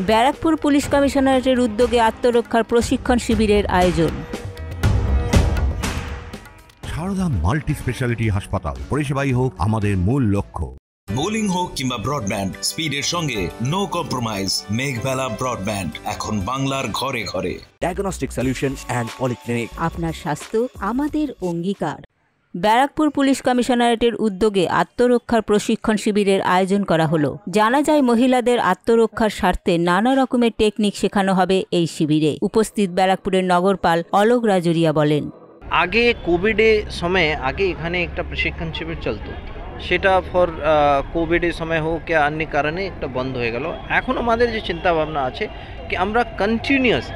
Barrackpore police কমিশনারেটের উদ্যোগে আত্মরক্ষার প্রশিক্ষণ শিবিরের আয়োজন। সারদা মাল্টি স্পেশালিটি হাসপাতাল, পরিষেবাই হোক আমাদের মূল লক্ষ্য। বোলিং হোক কিংবা ব্রডব্যান্ড, স্পিডের সঙ্গে নো কম্প্রোমাইজ। মেঘবেলা ব্রডব্যান্ড এখন বাংলার ঘরে ঘরে। ডায়াগনস্টিক সলিউশন অ্যান্ড পলিক্লিনিক, আপনার স্বাস্থ্য আমাদের অঙ্গীকার। ব্যারাকপুর পুলিশ কমিশনারেটের উদ্যোগে আত্মরক্ষার প্রশিক্ষণ শিবিরের আয়োজন করা হলো। জানা যায়, মহিলাদের আত্মরক্ষার স্বার্থে নানা রকমের টেকনিক শেখানো হবে এই শিবিরে। উপস্থিত ব্যারাকপুরের নগরপাল অলোক রাজুরিয়া বলেন, আগে কোভিডের সময় এখানে একটা প্রশিক্ষণ শিবির চলতো, সেটা ফর কোভিডের সময় হোক কি অন্য কারণে একটা বন্ধ হয়ে গেল। এখন আমাদের যে চিন্তা ভাবনা আছে কি আমরা কন্টিনিউয়াস,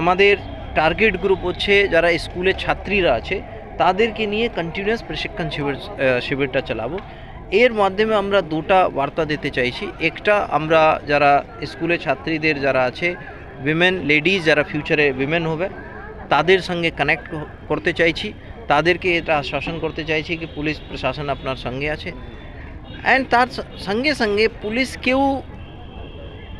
আমাদের টার্গেট গ্রুপ হচ্ছে যারা স্কুলের ছাত্রীরা আছে তাদেরকে নিয়ে কন্টিনিউয়াস প্রশিক্ষণ শিবিরটা চালাবো। এর মাধ্যমে আমরা দুটা বার্তা দিতে চাইছি। একটা, আমরা যারা স্কুলের ছাত্রীদের যারা আছে উইমেন লেডিজ যারা ফিউচারে উইমেন হবে তাদের সঙ্গে কানেক্ট করতে চাইছি, তাদেরকে এটা আশ্বাসন করতে চাইছি কি পুলিশ প্রশাসন আপনার সঙ্গে আছে। অ্যান্ড তার সঙ্গে সঙ্গে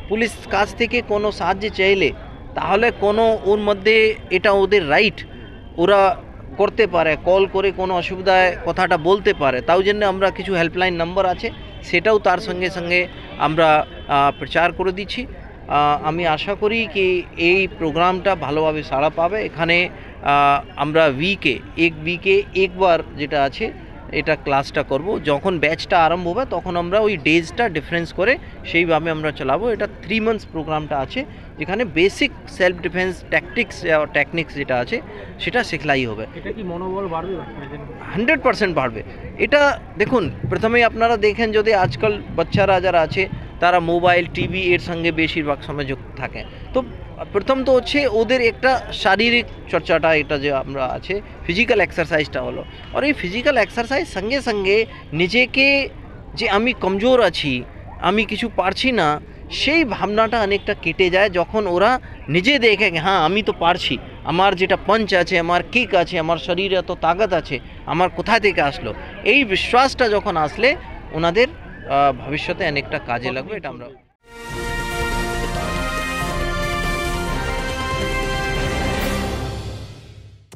পুলিশ কাছ থেকে কোনো সাহায্য চাইলে তাহলে কোনো ওর মধ্যে এটা ওদের রাইট, ওরা করতে পারে, কল করে কোনো অসুবিধায় কথাটা বলতে পারে। তাও জন্য আমরা কিছু হেল্পলাইন নাম্বার আছে সেটাও তার সঙ্গে সঙ্গে আমরা প্রচার করে দিচ্ছি। আমি আশা করি কি এই প্রোগ্রামটা ভালোভাবে সাড়া পাবে। এখানে আমরা উইকে একবার যেটা আছে এটা ক্লাসটা করব। যখন ব্যাচটা আরম্ভ হবে তখন আমরা ওই ডেজটা ডিফারেন্স করে সেইভাবে আমরা চালাবো। এটা 3 মান্থস প্রোগ্রামটা আছে, যেখানে বেসিক সেলফ ডিফেন্স টেকনিক্স যেটা আছে সেটা শেখাই হবে। এটা কি মনোবল বাড়বে? 100% বাড়বে। এটা দেখুন, প্রথমেই আপনারা দেখেন যদি আজকাল বাচ্চারা যারা আছে তারা মোবাইল টিভি এর সঙ্গে বেশিরভাগ সময় যুক্ত থাকে। তো প্রথম তো হচ্ছে ওদের একটা শারীরিক চর্চাটা, এটা যে আমরা আছে ফিজিক্যাল এক্সারসাইজটা হলো। আর এই ফিজিক্যাল এক্সারসাইজ সঙ্গে সঙ্গে নিজেকে যে আমি কমজোর আছি, আমি কিছু পারছি না, সেই ভাবনাটা অনেকটা কেটে যায় যখন ওরা নিজে দেখে হ্যাঁ আমি তো পারছি, আমার যেটা পাঞ্চ আছে, আমার কিক আছে, আমার শরীরে এত তাকত আছে, আমার কোথা থেকে আসলো, এই বিশ্বাসটা যখন আসলে ওনাদের ভবিষ্যতে অনেকটা কাজে লাগবে। এটা আমরা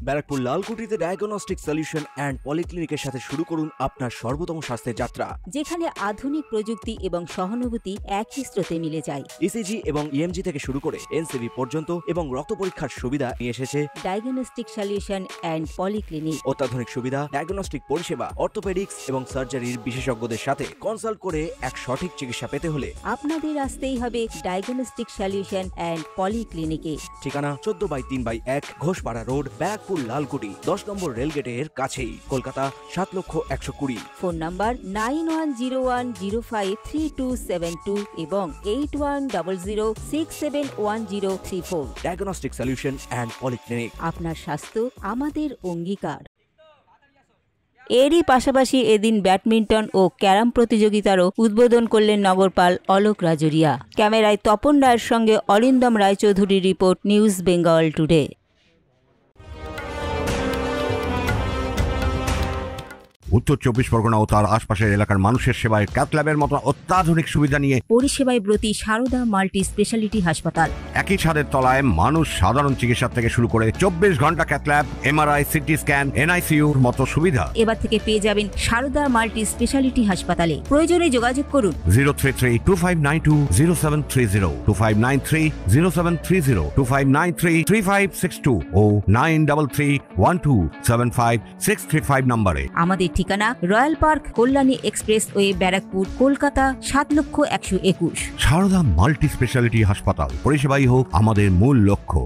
ব্যারাকপুর লালকুটিতে ডায়াগনস্টিক সলিউশন অ্যান্ড পলিক্লিনিকের সাথে শুরু করুন আপনার সর্বোত্তম স্বাস্থ্যের যাত্রা, যেখানে আধুনিক প্রযুক্তি এবং সহানুভূতি একই স্রোতে মিলে যায়। ইসিজি এবং ইএমজি থেকে শুরু করে এনসিবি পর্যন্ত এবং রক্ত পরীক্ষার সুবিধা নিয়ে এসেছে ডায়াগনস্টিক সলিউশন অ্যান্ড পলিক্লিনিক। অত্যাধুনিক সুবিধা, ডায়াগনস্টিক পরিষেবা, অর্থোপেডিক্স এবং সার্জারির বিশেষজ্ঞদের সাথে কনসাল্ট করে এক সঠিক চিকিৎসা পেতে হলে আপনাদের আসতেই হবে ডায়াগনস্টিক সলিউশন অ্যান্ড পলিক্লিনিকে। ঠিকানা 14/3/1 ঘোষপাড়া রোড, ব্যারাকপুর লালকুটি, 10 নম্বর রেলগেটের কাছেই, কলকাতা 7,120,000। ফোন নাম্বার 9101053272 এবং 8100671034। ডায়াগনস্টিক সলিউশন অ্যান্ড পলিক্লিনিক, আপনার স্বাস্থ্য আমাদের অঙ্গীকার। এরই পাশাপাশি এদিন ব্যাডমিন্টন ও ক্যারাম প্রতিযোগিতারও উদ্বোধন করলেন নগরপাল অলোক রাজুরিয়া। ক্যামেরায় তপন রায়ের সঙ্গে অরিন্দম রায়চৌধুরী রিপোর্ট, নিউজ বেঙ্গল টুডে। উত্তর 24 পরগনা ও তার আশপাশের এলাকার মানুষের সেবায় ক্যাথ ল্যাবের মতো অত্যাধুনিক সুবিধা নিয়ে পরিষেবায় ব্রতী সারদা মাল্টি স্পেশালিটি হাসপাতাল। একই ছাদের তলায় মানুষ সাধারণ চিকিৎসা থেকে শুরু করে 24 ঘন্টা cath lab, MRI, CT scan, এনআইসিইউর মতো সুবিধা এবার থেকে পেয়ে যাবেন সারদা মাল্টি স্পেশালিটি হাসপাতালে। প্রয়োজনে যোগাযোগ করুন 033-2592-0730, 2593-0730, 2593-3562 ও 9331275635 নম্বরে। আমাদের ঠিকানা Royal Park, Kalyani expressway, Barrackpore, Kolkata 7,121,000। Sarada multi speciality হাসপাতাল, পরিষেবাই হোক আমাদের মূল লক্ষ্য।